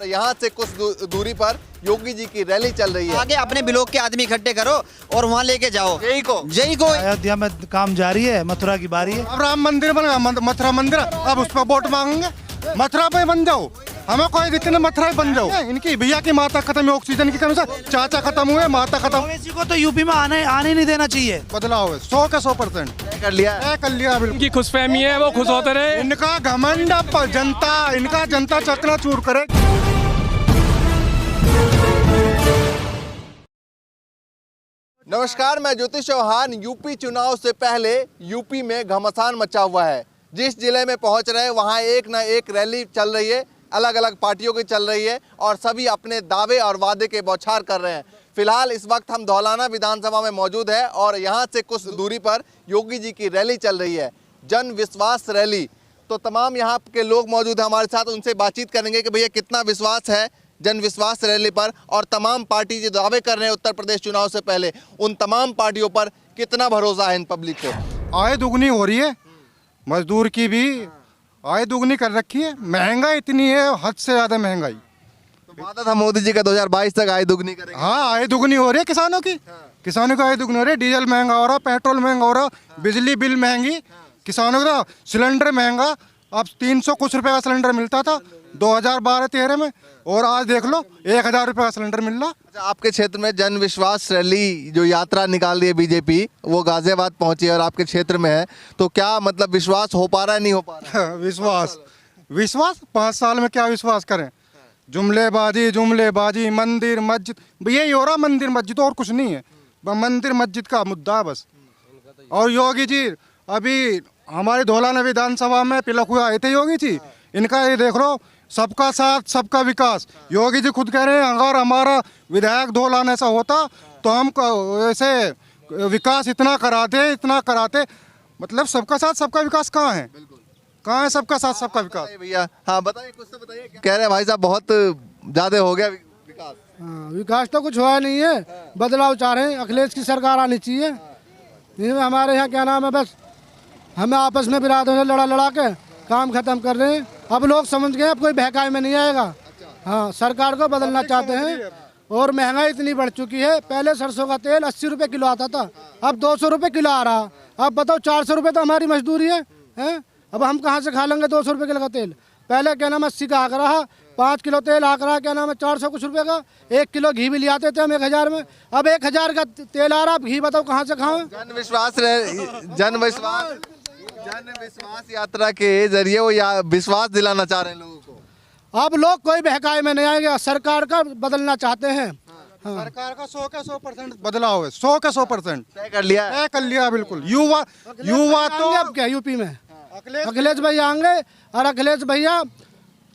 और यहाँ से कुछ दूरी पर योगी जी की रैली चल रही है। आगे अपने ब्लॉक के आदमी इकट्ठे करो और वहाँ लेके जाओ जय को। अयोध्या में काम जारी है, मथुरा की बारी है। अब राम मंदिर बना, मथुरा मंदिर, अब उस पर वोट मांगेंगे। मथुरा पे बन जाओ, हमें कोई दिक्कत नहीं, मथुरा पे बन जाओ। इनकी भैया की माता खत्म है, ऑक्सीजन की कमी से चाचा खत्म हुए, माता खत्म। ओवैसी को तो यूपी में आने नहीं देना चाहिए। बदलाव है 100 का 100% कर लिया बिल्कुल। इनकी खुशफहमी है, वो खुश होते रहे। इनका घमंड जनता चकनाचूर करे। नमस्कार, मैं ज्योतिष चौहान। यूपी चुनाव से पहले यूपी में घमासान मचा हुआ है। जिस जिले में पहुंच रहे वहां एक न एक रैली चल रही है, अलग अलग पार्टियों की चल रही है और सभी अपने दावे और वादे के बौछार कर रहे हैं। फिलहाल इस वक्त हम धौलाना विधानसभा में मौजूद है और यहाँ से कुछ दूरी पर योगी जी की रैली चल रही है, जन विश्वास रैली। तो तमाम यहाँ के लोग मौजूद हैं हमारे साथ, उनसे बातचीत करेंगे कि भैया कितना विश्वास है जन विश्वास रैली पर, और तमाम पार्टी जो दावे कर रहे हैं उत्तर प्रदेश चुनाव से पहले, उन तमाम पार्टियों पर कितना भरोसा है इन पब्लिक को। आय दुगनी हो रही है, मजदूर की भी आय दुगनी कर रखी है। महंगाई इतनी है, हद से ज्यादा महंगाई। तो वादा था मोदी जी का 2022 तक आय दुगनी करेंगे। हाँ, आय दुगनी हो रही है किसानों की। किसानों की आय दुगनी हो रही है। डीजल महंगा हो रहा, पेट्रोल महंगा हो रहा, बिजली बिल महंगी, किसानों का सिलेंडर महंगा। अब 300 कुछ रुपए का सिलेंडर मिलता था 2012-13 में, और आज देख लो 1000 रुपए का सिलेंडर मिल रहा। अच्छा, आपके क्षेत्र में जन विश्वास रैली जो यात्रा निकाल रही है बीजेपी, वो गाजियाबाद पहुंची है और आपके क्षेत्र में है, तो क्या मतलब विश्वास हो पा रहा है, नहीं हो पा रहा है? विश्वास 5 साल में क्या विश्वास करें। जुमलेबाजी, मंदिर मस्जिद, यही हो रहा। मंदिर मस्जिद और कुछ नहीं है, मंदिर मस्जिद का मुद्दा है बस। और योगी जी अभी हमारे धौलाना विधानसभा में पिलक हुआ आए थे योगी जी। इनका ये देख लो, सबका साथ सबका विकास। योगी जी खुद कह रहे हैं अगर हमारा विधायक धौलाना ऐसा होता तो हम ऐसे विकास इतना कराते। मतलब सबका साथ सबका विकास कहाँ है? कहाँ है सबका साथ सबका विकास? भैया हाँ बताइए, कुछ तो बताइए। कह रहे हैं भाई साहब बहुत ज्यादा हो गया विकास। विकास तो कुछ हुआ नहीं है, बदलाव चाह रहे हैं। अखिलेश की सरकार आनी चाहिए। हमारे यहाँ क्या नाम है, बस हमें आपस में बिरादरों से लड़ा के काम खत्म कर रहे हैं। अब लोग समझ गए, अब कोई बहकाई में नहीं आएगा। हाँ, सरकार को बदलना चाहते हैं। और महंगाई इतनी बढ़ चुकी है, पहले सरसों का तेल 80 रुपये किलो आता था, अब 200 रुपये किलो आ रहा। अब बताओ 400 रुपये तो हमारी मजदूरी है, अब हम कहाँ से खा लेंगे 200 रुपये किलो का तेल। पहले क्या नाम 80 का आक रहा, 5 किलो तेल आक रहा, क्या नाम है 400 कुछ रुपये का। 1 किलो घी भी ले आते थे हम 1000 में, अब 1000 का तेल आ रहा, अब घी बताओ कहाँ से खाओ। जन विश्वास यात्रा के जरिए वो विश्वास दिलाना चाह रहे हैं लोगों को। अब लोग कोई बहकाई में नहीं आएंगे, सरकार का बदलना चाहते हैं। हाँ। सरकार का 100 का 100% बदलाव है, 100 का 100% तय कर लिया बिल्कुल। युवा तो अब क्या यूपी में अखिलेश भैया आएंगे, और अखिलेश भैया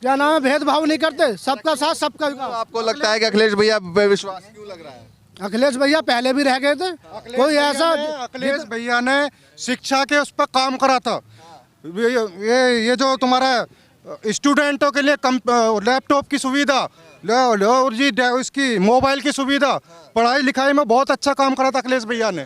क्या नाम है भेदभाव नहीं करते, सबका साथ सबका विकास। आपको लगता है कि अखिलेश भैया पे विश्वास क्यों लग रहा है? अखिलेश भैया पहले भी रह गए थे, कोई ऐसा। अखिलेश भैया ने शिक्षा के उस पर काम करा था। ये जो तुम्हारा स्टूडेंटों के लिए लैपटॉप की सुविधा और जी इसकी मोबाइल की सुविधा, पढ़ाई लिखाई में बहुत अच्छा काम करा था अखिलेश भैया ने।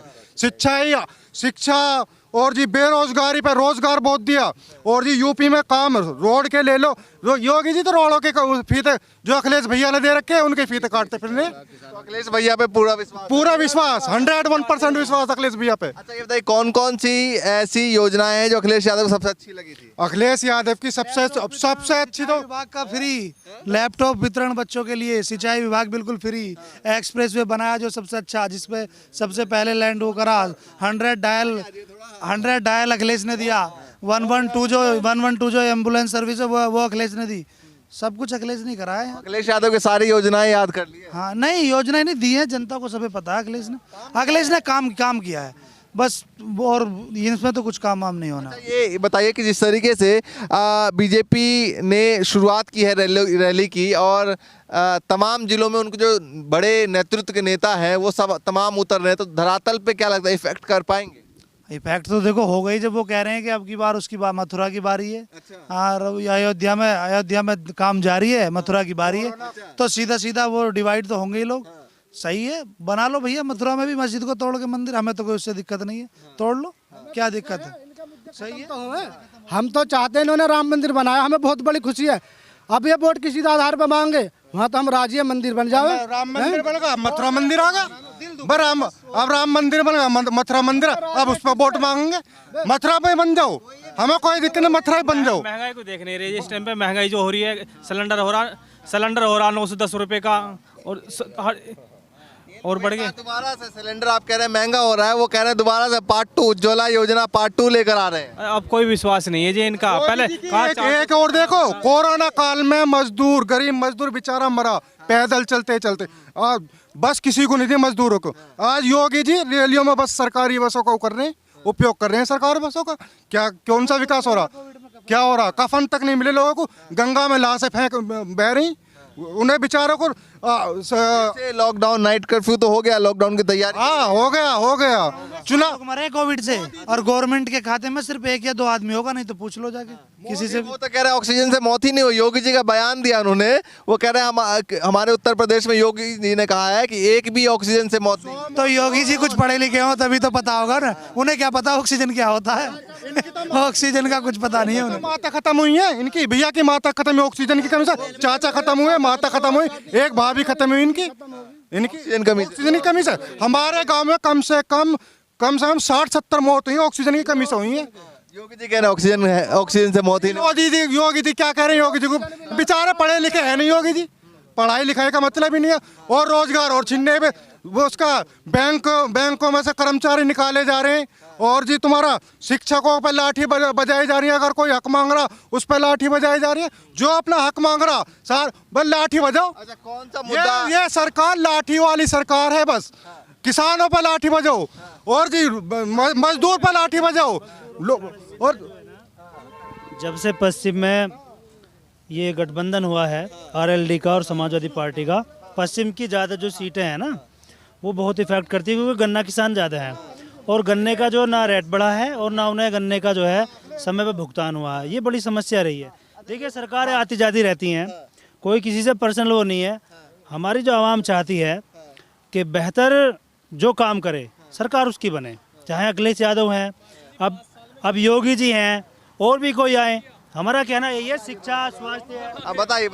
शिक्षा और जी बेरोजगारी पर रोजगार बहुत दिया। और जी यूपी में काम रोड के ले लो, योगी जी तो रोडों के फीते जो अखिलेश भैया ने दे रखे हैं उनके फीते काटते फिरने। तो अखिलेश भैया पे पूरा विश्वास 101% विश्वास अखिलेश भैया पे। अच्छा, ये बताइए कौन कौन सी ऐसी योजनाएं हैं जो अखिलेश यादव को सबसे अच्छी लगी थी? अखिलेश यादव की सबसे अच्छी तो विभाग का फ्री लैपटॉप वितरण बच्चों के लिए, सिंचाई विभाग बिल्कुल फ्री, एक्सप्रेस वे बनाया जो सबसे अच्छा, जिसपे सबसे पहले लैंड वो करा, 100 डायल अखिलेश ने दिया, 112 जो एम्बुलेंस सर्विस है वो अखिलेश ने दी। सब कुछ अखिलेश नहीं करा है। अखिलेश यादव की सारी योजनाएं याद कर ली है? हाँ, नहीं योजनाएं नहीं दी है, जनता को सभी पता है। अखिलेश ने काम किया है बस, और इसमें तो कुछ काम नहीं होना। ये बताइए कि जिस तरीके से बीजेपी ने शुरुआत की है रैली की, और तमाम जिलों में उनके जो बड़े नेतृत्व के नेता हैं वो सब तमाम उतर रहे हैं, तो धरातल पे क्या लगता है इफेक्ट कर पाएंगे? इफेक्ट तो देखो हो गई, जब वो कह रहे हैं कि अब की बार उसकी मथुरा की बारी है। अच्छा। और अयोध्या में काम जारी है, मथुरा की बारी है। तो सीधा वो डिवाइड तो होंगे ही लोग। सही है, बना लो भैया, मथुरा में भी मस्जिद को तोड़ के मंदिर, हमें तो कोई उससे दिक्कत नहीं है, तोड़ लो, क्या दिक्कत है। सही है, हम तो चाहते हैं इन्होंने राम मंदिर बनाया, हमें बहुत बड़ी खुशी है। अब ये वोट किसी आधार पर मांगे, वहाँ तो हम राजी है, मंदिर बन जाओ। राम मंदिर बनेगा, मथुरा मंदिर आ गया। अब राम मंदिर बनेगा, मथुरा मंदिर, अब उस पर वोट मांगेंगे। मथुरा पे बन जाओ, हमें कोई दिक्कत नहीं, मथुरा पे बन जाओ। महंगाई को देख नहीं रही इस टाइम पे, महंगाई जो हो रही है, सिलेंडर हो रहा 910 रुपए का, और बढ़ गए। दोबारा से सिलेंडर आप कह रहे हैं महंगा हो रहा है, वो कह रहे हैं दोबारा से पार्ट 2 उज्ज्वला योजना पार्ट 2 लेकर आ रहे हैं। अब कोई विश्वास नहीं है जी इनका। पहले एक और देखो, कोरोना काल में मजदूर, गरीब मजदूर बेचारा मरा पैदल चलते चलते, बस किसी को नहीं थी मजदूरों को। आज योगी जी रैलियों में बस सरकारी बसों का कर रहे हैं, उपयोग कर रहे हैं सरकारी बसों का। क्या कौन सा विकास हो रहा, क्या हो रहा? कफन तक नहीं मिले लोगों को, गंगा में लाशें फेंक बह रही, उन्हें बेचारों को। लॉकडाउन, नाइट कर्फ्यू तो हो गया, लॉकडाउन की तैयारी। हाँ हो गया चुनाव। लोग मरे कोविड से, और गवर्नमेंट के खाते में सिर्फ 1 या 2 आदमी होगा, नहीं तो पूछ लो जाके किसी से। वो तो कह रहे हैं ऑक्सीजन से मौत ही नहीं हुई। योगी जी का बयान दिया उन्होंने, वो कह रहे हैं हमारे उत्तर प्रदेश में योगी जी ने कहा है कि एक भी ऑक्सीजन से मौत नहीं। तो योगी जी कुछ पढ़े लिखे हो तभी तो पता होगा ना, उन्हें क्या पता ऑक्सीजन क्या होता है। ऑक्सीजन का कुछ पता नहीं है उन्हें। माता खत्म हुई है इनकी, भैया की माता खत्म हुई ऑक्सीजन की कमी से। चाचा खत्म हुए, माता खत्म हुई, एक भाभी खत्म हुई इनकी ऑक्सीजन की कमी से। हमारे गांव में कम से कम 60-70 मौत हुई ऑक्सीजन की कमी से हुई है। योगी जी कह रहे हैं ऑक्सीजन से मौत ही नहीं। योगी जी क्या कह रहे हैं? योगी जी को बेचारे पढ़े लिखे हैं नहीं, योगी जी पढ़ाई लिखाई का मतलब ही नहीं है। और रोजगार और छीनने पे वो उसका बैंकों में से कर्मचारी निकाले जा रहे हैं। और जी तुम्हारा शिक्षकों पर लाठी बजाई जा रही है, अगर कोई हक मांग रहा उस पर लाठी बजाई जा रही है। जो अपना हक मांग रहा सर बस लाठी बजाओ। अच्छा, कौन सा मुद्दा? ये सरकार लाठी वाली सरकार है, बस किसानों पर लाठी बजाओ और जी मजदूर पर लाठी बजाओ। और जब से पश्चिम में ये गठबंधन हुआ है आरएलडी का और समाजवादी पार्टी का, पश्चिम की ज़्यादा जो सीटें हैं ना वो बहुत इफेक्ट करती है, क्योंकि गन्ना किसान ज़्यादा हैं और गन्ने का जो ना रेट बढ़ा है और ना उन्हें गन्ने का जो है समय पर भुगतान हुआ है। ये बड़ी समस्या रही है। देखिए सरकारें आती जाती रहती हैं, कोई किसी से पर्सनल वो नहीं है। हमारी जो आवाम चाहती है कि बेहतर जो काम करे सरकार उसकी बने, चाहे अखिलेश यादव हैं, अब योगी जी हैं, और भी कोई आए। हमारा कहना यही है, शिक्षा स्वास्थ्य। अब बताइए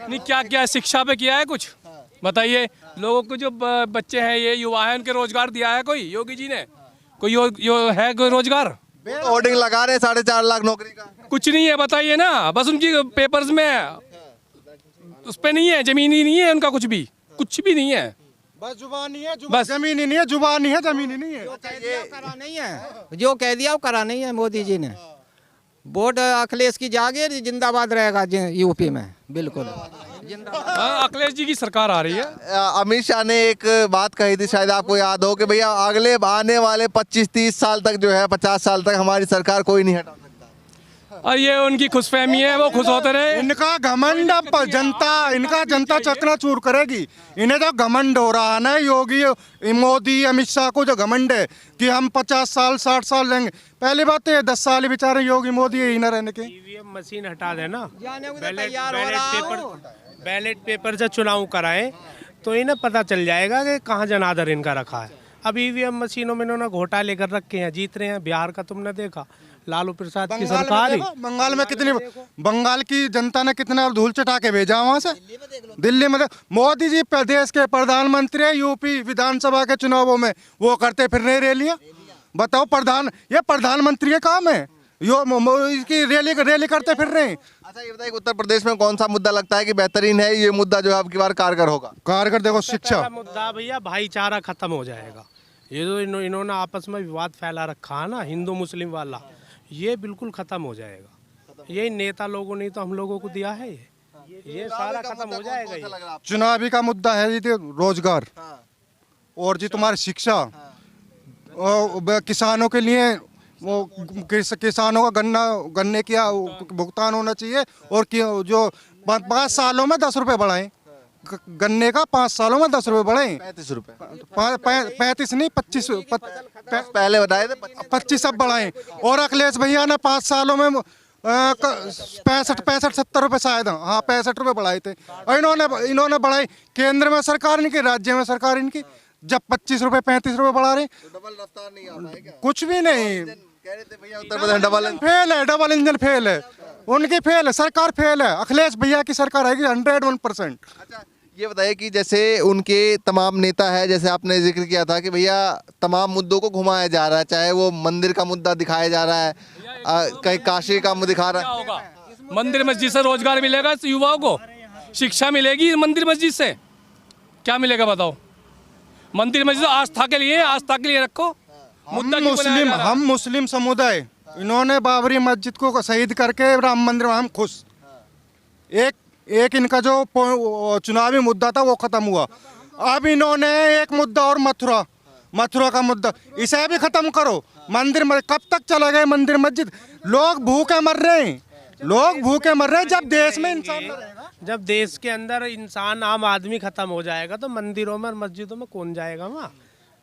नहीं क्या क्या शिक्षा पे किया है कुछ बताइए। लोगों को जो बच्चे हैं, ये युवा है, उनके रोजगार दिया है कोई योगी जी ने? कोई है कोई रोजगार? होर्डिंग लगा रहे 4.5 लाख नौकरी का, कुछ नहीं है बताइए ना। बस उनकी पेपर्स में उस पे नहीं है, जमीन ही नहीं है उनका, कुछ भी नहीं है। बस जुबान नहीं है, बस जमीन ही नहीं है, जुबान नहीं है, जमीन ही नहीं है। करा नहीं है, जो कह दिया वो करा नहीं है मोदी जी ने। वोट अखिलेश की जागीर जिंदाबाद रहेगा यूपी में, बिल्कुल जिंदाबाद। अखिलेश जी की सरकार आ रही है। अमित शाह ने एक बात कही थी, शायद आपको याद हो, कि भैया अगले आने वाले 25-30 साल तक जो है, 50 साल तक हमारी सरकार कोई नहीं हटा सकता। और ये उनकी खुशफहमी है, वो खुश होते रहे। इनका घमंड इनका जनता चकनाचूर करेगी। इन्हें जो घमंड हो रहा है ना, योगी मोदी अमित शाह को जो घमंड है कि हम 50 साल 60 साल लेंगे। पहली बात तो ये 10 साल बेचारे योगी मोदी यही न रहने के। ईवीएम मशीन हटा देना, बैलेट बैलेट पेपर से चुनाव कराएं तो इन्हें पता चल जाएगा कि कहाँ जनादर इनका रखा है। अब ईवीएम मशीनों में इन्होंने घोटाले कर रखे हैं, जीत रहे हैं। बिहार का तुमने देखा, लालू प्रसाद की सरकार। बंगाल में कितनी, बंगाल की जनता ने कितना धूल चटा के भेजा वहां से। दिल्ली में मोदी जी प्रदेश के प्रधानमंत्री है, यूपी विधानसभा के चुनावों में वो करते फिर नहीं रैलियां। बताओ, ये प्रधानमंत्री का काम है, इसकी रैली करते फिर रहे हैं। अच्छा ये बताइए, उत्तर प्रदेश में कौन सा मुद्दा लगता है कि बेहतरीन है, ये मुद्दा जो है आपकी बार कारगर होगा? कारगर देखो, शिक्षा मुद्दा भैया, भाईचारा खत्म हो जाएगा। ये जो इन्होंने आपस में विवाद फैला रखा है ना, हिंदू मुस्लिम वाला, ये बिल्कुल खत्म हो जाएगा। ये नेता लोगों ने तो हम लोगों को दिया है, ये सारा खत्म हो जाएगा। चुनावी का मुद्दा है जी रोजगार, और जी तुम्हारी शिक्षा, किसानों के लिए वो किसानों का गन्ने की भुगतान होना चाहिए। और जो 5 सालों में 10 रुपए बढ़ाएं, गन्ने का 5 सालों में 10 रुपए बढ़ाएं। 35 रुपए, 35 नहीं 25 पहले बताए थे 25 अब बढ़ाएं। और अखिलेश भैया ने 5 सालों में 65-70 रुपए शायद, हाँ 65 रुपए बढ़ाए थे। और इन्होंने बढ़ाई केंद्र में सरकार इनकी, राज्य में सरकार इनकी। जब 25 रुपए 35 रुपए बढ़ा रहे, डबल रफ्तार नहीं आ रहा है क्या? कुछ भी नहीं। कह रहे थे भैया Uttar Pradesh double engine fail है उनकी, फेल है, सरकार फेल है। अखिलेश भैया की सरकार आएगी 101%। अच्छा ये बताइए कि जैसे उनके तमाम नेता है, जैसे आपने जिक्र किया था कि भैया तमाम मुद्दों को घुमाया जा रहा है, चाहे वो मंदिर का मुद्दा दिखाया जा रहा है, कहीं काशी का मुद्दा दिखा रहा है। मंदिर मस्जिद से रोजगार मिलेगा युवाओं को, शिक्षा मिलेगी मंदिर मस्जिद से, क्या मिलेगा बताओ? मंदिर मस्जिद आस्था के लिए रखो। हम मुस्लिम समुदाय, इन्होंने बाबरी मस्जिद को शहीद करके राम मंदिर में हम खुश। एक इनका जो चुनावी मुद्दा था वो खत्म हुआ। अब इन्होंने एक मुद्दा और मथुरा का मुद्दा, इसे भी खत्म करो। मंदिर में कब तक चला गए मंदिर मस्जिद? लोग भूखे मर रहे हैं। जब देश में इंसान रहेगा, जब देश के अंदर इंसान आम आदमी खत्म हो जाएगा तो मंदिरों में और मस्जिदों में कौन जाएगा? वहाँ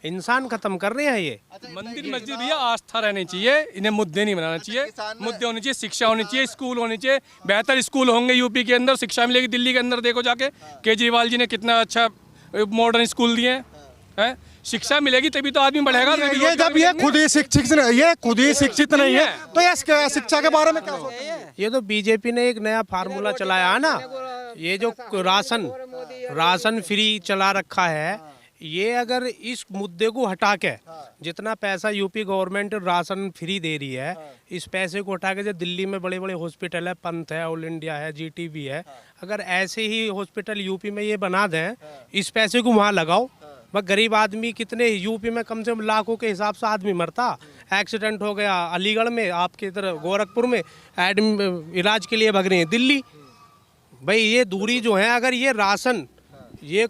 इंसान खत्म कर रहे हैं ये। मंदिर मस्जिद भैया आस्था रहनी चाहिए, इन्हें मुद्दे नहीं बनाना चाहिए। मुद्दे होने चाहिए, शिक्षा होनी चाहिए, स्कूल होने चाहिए, बेहतर स्कूल होंगे यूपी के अंदर, शिक्षा मिलेगी। दिल्ली के अंदर देखो जाके, केजरीवाल जी ने कितना अच्छा मॉडर्न स्कूल दिए हैं। शिक्षा मिलेगी तभी तो आदमी बढ़ेगा। ये जब ये खुद ही शिक्षित नहीं है तो ये शिक्षा के बारे में क्या सोचते हैं? ये तो बीजेपी ने एक नया फार्मूला चलाया है ना, ये जो राशन फ्री चला रखा है, ये अगर इस मुद्दे को हटा के, जितना पैसा यूपी गवर्नमेंट राशन फ्री दे रही है, इस पैसे को हटा के, जो दिल्ली में बड़े बड़े हॉस्पिटल है, पंथ है, ऑल इंडिया है, जीटीबी है, अगर ऐसे ही हॉस्पिटल यूपी में ये बना दें, इस पैसे को वहाँ लगाओ। बस गरीब आदमी कितने, यूपी में कम से कम लाखों के हिसाब से आदमी मरता। एक्सीडेंट हो गया अलीगढ़ में, आपके इधर गोरखपुर में इलाज के लिए भग रहे हैं दिल्ली। भाई ये दूरी जो है, अगर ये राशन ये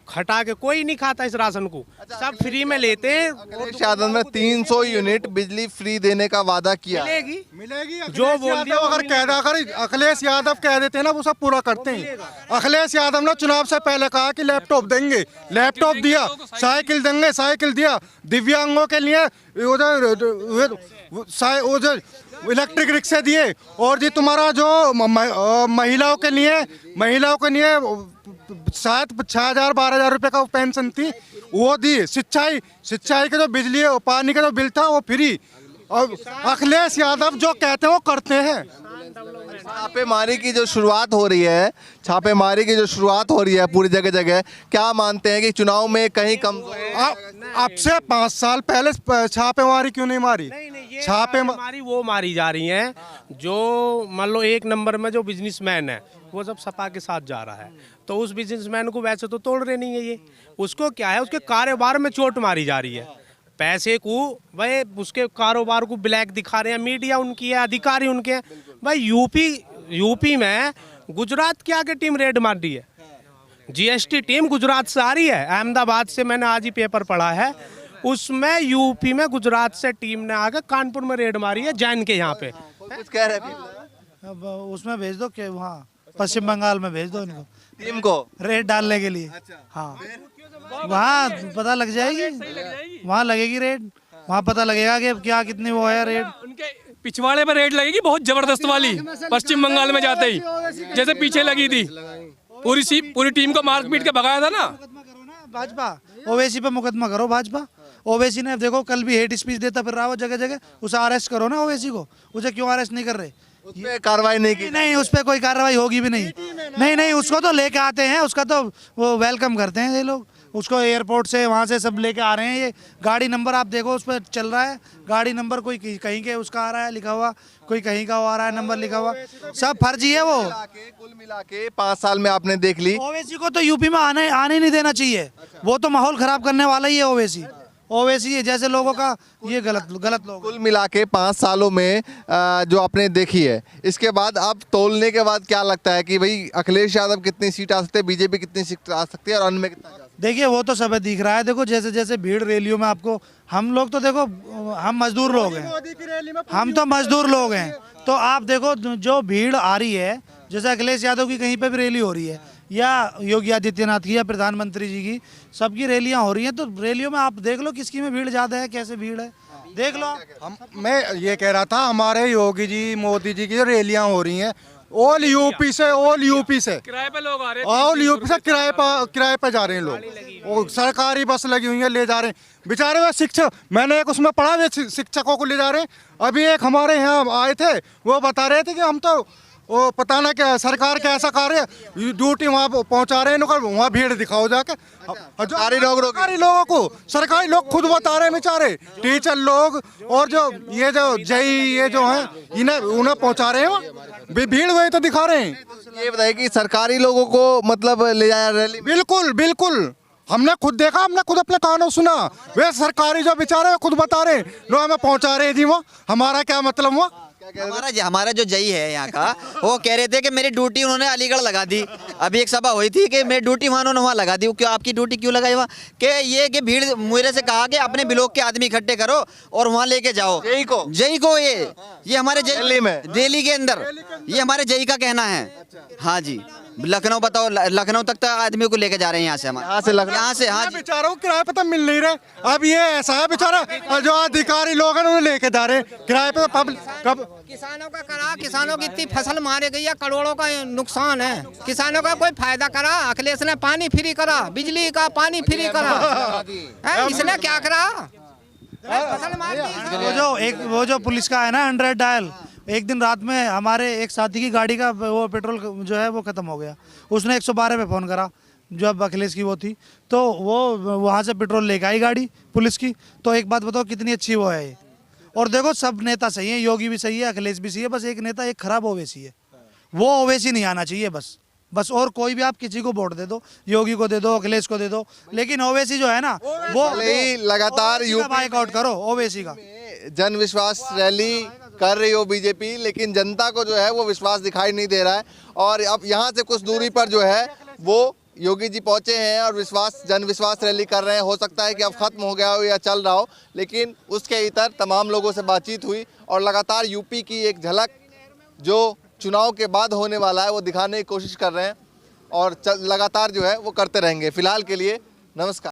हटा के, कोई नहीं खाता इस राशन को, सब फ्री में लेते हैं। अखिलेश यादव ने 300 यूनिट बिजली फ्री देने का वादा किया। मिलेगी जो बोल दिया, अगर अखिलेश यादव कह देते हैं ना, वो सब पूरा करते हैं। अखिलेश यादव ने चुनाव से पहले कहा कि लैपटॉप देंगे, लैपटॉप दिया, साइकिल देंगे, साइकिल दिया, दिव्यांगों के लिए उधर इलेक्ट्रिक रिक्शे दिए, और जी तुम्हारा जो महिलाओं के लिए शायद 6,000-12,000 रुपए का पेंशन थी वो दी। सिंचाई के जो बिजली पानी का जो बिल था वो फ्री। और अखिलेश यादव जो कहते हैं वो करते हैं। छापेमारी की जो शुरुआत हो रही है पूरी जगह जगह, क्या मानते हैं कि चुनाव में कहीं कम अब से 5 साल पहले छापेमारी क्यों नहीं मारी? छापेमारी वो मारी जा रही है जो मान लो एक नंबर में जो बिजनेसमैन है वो सब सपा के साथ जा रहा है, तो उस बिजनेसमैन को वैसे तो तोड़ रहे नहीं है ये, उसको क्या है, उसके कारोबार में चोट मारी जा रही है। पैसे को भाई उसके कारोबार को ब्लैक दिखा रहे हैं, मीडिया उनकी है, अधिकारी उनके हैं। भाई यूपी में गुजरात की आके टीम रेड मार दी है, जीएसटी टीम गुजरात से आ रही है, अहमदाबाद से, मैंने आज ही पेपर पढ़ा है, उसमें यूपी में गुजरात से टीम ने आकर कानपुर में रेड मारी है, जैन के यहाँ पे। कुछ कह रहे हैं अब उसमें भेज दो कि वहाँ पश्चिम बंगाल में भेज दो इनको, टीम को रेड डालने के लिए। हाँ, वहाँ पता लग जाएगी, वहाँ लगेगी रेड, वहाँ पता लगेगा कि क्या कितनी वो है रेड। उनके पिछवाड़े पर रेड लगेगी बहुत जबरदस्त वाली, पश्चिम बंगाल में जाते ही, जैसे पीछे लगी थी, पूरी टीम को मार पीट के भगाया था ना भाजपा। ओवैसी पे मुकदमा करो भाजपा। ओवैसी ने देखो कल भी हेट स्पीच देता फिर रहा वो जगह जगह, उसे अरेस्ट करो ना ओवैसी को। उसे क्यों अरेस्ट नहीं कर रहे? उस पे कार्रवाई नहीं की? नहीं, उस पर कोई कार्रवाई होगी भी नहीं, उसको तो लेके आते हैं, उसका तो वो वेलकम करते हैं ये लोग, उसको एयरपोर्ट से वहाँ से सब लेके आ रहे हैं। ये गाड़ी नंबर आप देखो उस पर चल रहा है, गाड़ी नंबर कोई कहीं के उसका आ रहा है लिखा हुआ, कोई कहीं का आ रहा है नंबर लिखा हुआ, सब फर्जी है वो। कुल मिला के 5 साल में आपने देख ली। ओवैसी को तो यूपी में आने ही नहीं देना चाहिए, वो तो माहौल खराब करने वाला ही है ओवैसी जैसे लोगों का, ये गलत लोग। कुल मिला के 5 सालों में जो आपने देखी है, इसके बाद अब तोलने के बाद क्या लगता है कि भाई अखिलेश यादव कितनी सीट आ सकते हैं, बीजेपी कितनी सीट आ सकती है और अन्य में कितना? देखिए वो तो सब दिख रहा है। देखो जैसे जैसे भीड़ रैलियों में आपको, हम लोग तो देखो हम मजदूर लोग हैं, तो आप देखो जो भीड़ आ रही है, जैसे अखिलेश यादव की कहीं पे भी रैली हो रही है, या योगी आदित्यनाथ की या प्रधानमंत्री जी की, सबकी रैलियां हो रही हैं, तो रैलियों में आप देख लो किसकी में भीड़ ज़्यादा है, कैसे भीड़ है, देख लो। मैं ये कह रहा था, हमारे योगी जी मोदी जी की जो रैलियां हो रही हैं, ऑल यूपी से किराए पे लोग आ रहे हैं, ऑल यूपी से किराए पे जा रहे हैं लोग। वो सरकारी बस लगी हुई है, ले जा रहे हैं बेचारे वो शिक्षक। मैंने एक उसमें पढ़ा, वे शिक्षकों को ले जा रहे हैं। अभी एक हमारे यहाँ आए थे, वो बता रहे थे कि हम तो वो पता ना क्या सरकार का ऐसा कार्य, ड्यूटी वहाँ पहुँचा रहे हैं, वहाँ भीड़ दिखाओ जाके। सरकारी लोगों को सरकारी लोग खुद बता रहे हैं बेचारे, टीचर लोग और जो जेई ये जो है उन्हें पहुँचा रहे हैं, वहाँ भीड़ वही तो दिखा रहे हैं। ये बताइए कि सरकारी लोगों को मतलब ले जाया रैली? बिल्कुल बिल्कुल, हमने खुद देखा, हमने खुद अपने कानों सुना। वे सरकारी जो बेचारे खुद बता रहे हैं, लोग हमें पहुँचा रहे जी, वो हमारा क्या मतलब हुआ। हमारा जो जई है यहाँ का, वो कह रहे थे कि मेरी ड्यूटी उन्होंने अलीगढ़ लगा दी। अभी एक सभा हुई थी कि मेरी ड्यूटी वहाँ उन्होंने वहाँ लगा दी। क्यों आपकी ड्यूटी क्यों लगाई वहाँ? कि ये कि भीड़ मेरे से कहा कि अपने ब्लॉक के आदमी इकट्ठे करो और वहाँ लेके जाओ जई को। ये हमारे दिल्ली में, दिल्ली के अंदर ये हमारे जई का कहना है। हाँ जी, लखनऊ बताओ, लखनऊ तक तो आदमियों को लेके जा रहे हैं यहाँ से, हमारे यहाँ से। हाँ, बेचारों को किराए पे तो मिल नहीं रहे। अब ये ऐसा है बेचारा, जो अधिकारी लोग हैं उन्हें लेके जा रहे हैं किराए पे। कब किसानों का करा, किसानों की इतनी फसल मारे गई है, करोड़ों का नुकसान है। किसानों का कोई फायदा करा? अखिलेश ने पानी फ्री करा, बिजली का पानी फ्री करा, इसने क्या करा? फसल मार दी। वो जो पुलिस का है ना 100 डायल, एक दिन रात में हमारे एक साथी की गाड़ी का वो पेट्रोल जो है वो खत्म हो गया। उसने 112 पे फ़ोन करा, जब अखिलेश की वो थी, तो वो वहाँ से पेट्रोल लेके आई गाड़ी पुलिस की। तो एक बात बताओ कितनी अच्छी वो है ये। और देखो सब नेता सही है, योगी भी सही है, अखिलेश भी सही है, बस एक नेता एक खराब ओवैसी है। वो ओवैसी नहीं आना चाहिए बस। और कोई भी आप किसी को वोट दे दो, योगी को दे दो, अखिलेश को दे दो, लेकिन ओवैसी जो है ना वो लगातार बाइकआउट करो ओवैसी का। जन विश्वास रैली कर रही हो बीजेपी, लेकिन जनता को जो है वो विश्वास दिखाई नहीं दे रहा है। और अब यहाँ से कुछ दूरी पर जो है वो योगी जी पहुंचे हैं और जन विश्वास रैली कर रहे हैं। हो सकता है कि अब खत्म हो गया हो या चल रहा हो, लेकिन उसके इतर तमाम लोगों से बातचीत हुई और लगातार यूपी की एक झलक जो चुनाव के बाद होने वाला है वो दिखाने की कोशिश कर रहे हैं और लगातार जो है वो करते रहेंगे। फिलहाल के लिए नमस्कार।